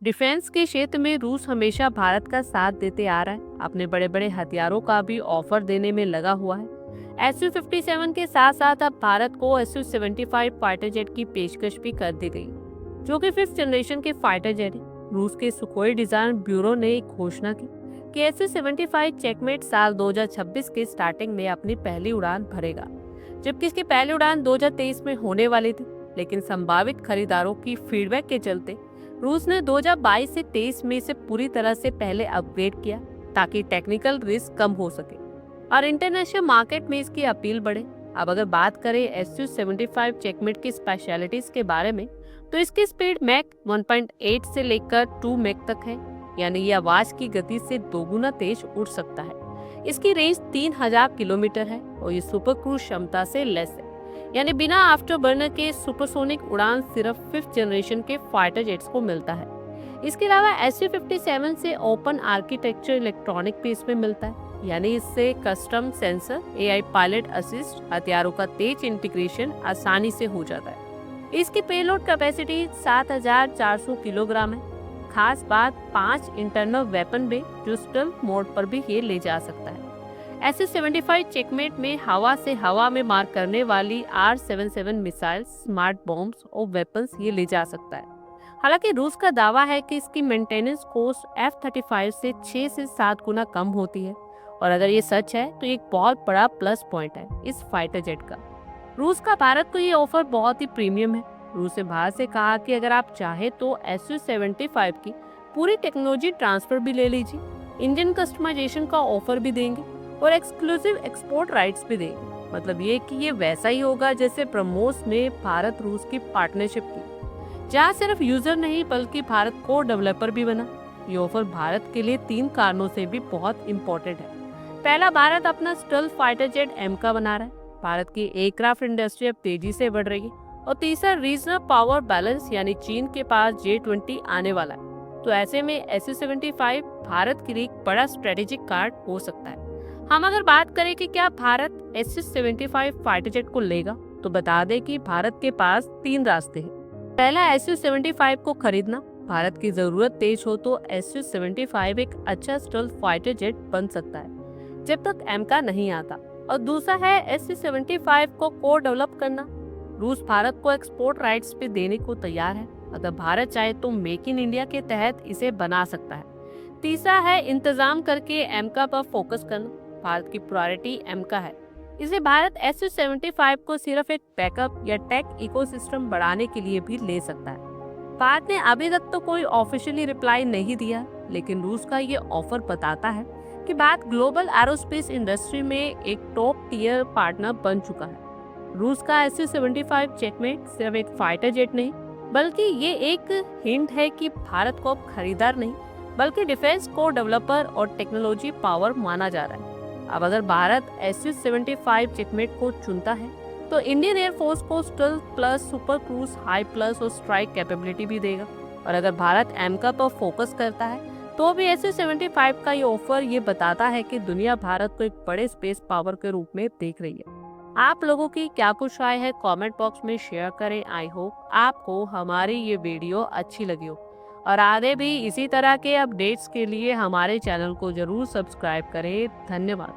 Defence के क्षेत्र में रूस हमेशा भारत का साथ देते आ रहा है। अपने बड़े बड़े हथियारों का भी ऑफर देने में लगा हुआ है। SU-57 के साथ साथ अब भारत को SU-75 फाइटर जेट की पेशकश भी कर दी गई, जो कि 5th जनरेशन के फाइटर जेट है। रूस के सुखोई डिजाइन ब्यूरो ने एक घोषणा की कि SU-75 चेकमेट साल 2026 के स्टार्टिंग में अपनी पहली उड़ान भरेगा, जबकि इसकी पहली उड़ान 2023 में होने वाली थी। लेकिन संभावित खरीदारों की फीडबैक के चलते रूस ने 2022 से 23 में इसे पूरी तरह से पहले अपग्रेड किया, ताकि टेक्निकल रिस्क कम हो सके और इंटरनेशनल मार्केट में इसकी अपील बढ़े। अब अगर बात करें SU-75 चेकमेट की स्पेशलिटीज के बारे में, तो इसकी स्पीड मैक 1.8 से लेकर 2 मैक तक है, यानी ये आवाज की गति से दोगुना तेज उड़ सकता है। इसकी रेंज 3000 किलोमीटर है और ये सुपर क्रूज क्षमता से लेस है, यानी बिना आफ्टर बर्नर के सुपरसोनिक उड़ान सिर्फ 5th जनरेशन के फाइटर जेट्स को मिलता है। इसके अलावा SU-57 से ओपन आर्किटेक्चर इलेक्ट्रॉनिक भी इसमें मिलता है, यानी इससे custom sensor, AI pilot assist, हथियारों का तेज इंटीग्रेशन आसानी से हो जाता है। इसकी पेलोड कैपेसिटी 7400 किलोग्राम है। खास बात 5 इंटरनल वेपन बे, जो स्टेल्थ मोड पर भी ये ले जा सकता है। SU-75 चेकमेट में हवा से हवा में मार करने वाली R-77 मिसाइल, स्मार्ट बॉम्ब्स और वेपन्स ये ले जा सकता है। हालांकि रूस का दावा है कि इसकी मेंटेनेंस कॉस्ट F-35 से 6 से 7 गुना कम होती है, और अगर ये सच है तो ये एक बहुत बड़ा प्लस पॉइंट है इस फाइटर जेट का। रूस का भारत को ये ऑफर बहुत ही प्रीमियम है। रूस ने भारत से कहा कि अगर आप चाहे तो SU-75 की पूरी टेक्नोलॉजी ट्रांसफर भी ले लीजिए, इंजन कस्टमाइजेशन का ऑफर भी देंगे और एक्सक्लूसिव एक्सपोर्ट राइट्स भी देंगे। मतलब ये कि ये वैसा ही होगा जैसे ब्रह्मोस ने भारत रूस की पार्टनरशिप की, जहाँ सिर्फ यूजर नहीं बल्कि भारत को डेवलपर भी बना। ये ऑफर भारत के लिए 3 कारणों से भी बहुत इम्पोर्टेंट है। पहला, भारत अपना स्टेल्थ फाइटर जेट एमका बना रहा है। भारत की एयरक्राफ्ट इंडस्ट्री अब तेजी से बढ़ रही है। और तीसरा, रीजनल पावर बैलेंस, यानी चीन के पास J-20 आने वाला है, तो ऐसे में SU-75 भारत के लिए एक बड़ा स्ट्रेटेजिक कार्ड हो सकता है। हम अगर बात करें कि क्या भारत SU-75 फाइटर जेट को लेगा, तो बता दें कि भारत के पास 3 रास्ते हैं। पहला, SU-75 को खरीदना। भारत की जरूरत तेज हो तो SU-75 एक अच्छा स्टेल्थ फाइटर जेट बन सकता है जब तक एमका नहीं आता। और दूसरा है SU-75 को को डेवलप करना। रूस भारत को एक्सपोर्ट राइट्स पे देने को तैयार है। अगर भारत चाहे तो मेक इन इंडिया के तहत इसे बना सकता है। तीसरा है इंतजाम करके एमका पर फोकस करना। भारत की प्रायोरिटी एमका है, इसे भारत SU-75 को सिर्फ एक बैकअप या टेक इकोसिस्टम बढ़ाने के लिए भी ले सकता है। भारत ने अभी तक तो कोई ऑफिशियली रिप्लाई नहीं दिया, लेकिन रूस का ये ऑफर बताता है कि भारत ग्लोबल एरोस्पेस इंडस्ट्री में एक टॉप टियर पार्टनर बन चुका है। रूस का SU-75 चेकमेट सिर्फ एक फाइटर जेट नहीं, बल्कि ये एक हिंट है कि भारत को अब खरीदार नहीं बल्कि डिफेंस को डेवलपर और टेक्नोलॉजी पावर माना जा रहा है। अब अगर भारत SU-75 चेकमेट को चुनता है तो इंडियन एयरफोर्स को stealth plus, super cruise, high plus और स्ट्राइक कैपेबिलिटी भी देगा। और अगर भारत एमका पर फोकस करता है तो भी SU-75 का ये ऑफर ये बताता है कि दुनिया भारत को एक बड़े स्पेस पावर के रूप में देख रही है। आप लोगों की क्या कुछ राय है कमेंट बॉक्स में शेयर करें। आई होप आपको हमारी ये वीडियो अच्छी लगी हो, और आगे भी इसी तरह के अपडेट्स के लिए हमारे चैनल को जरूर सब्सक्राइब करें। धन्यवाद।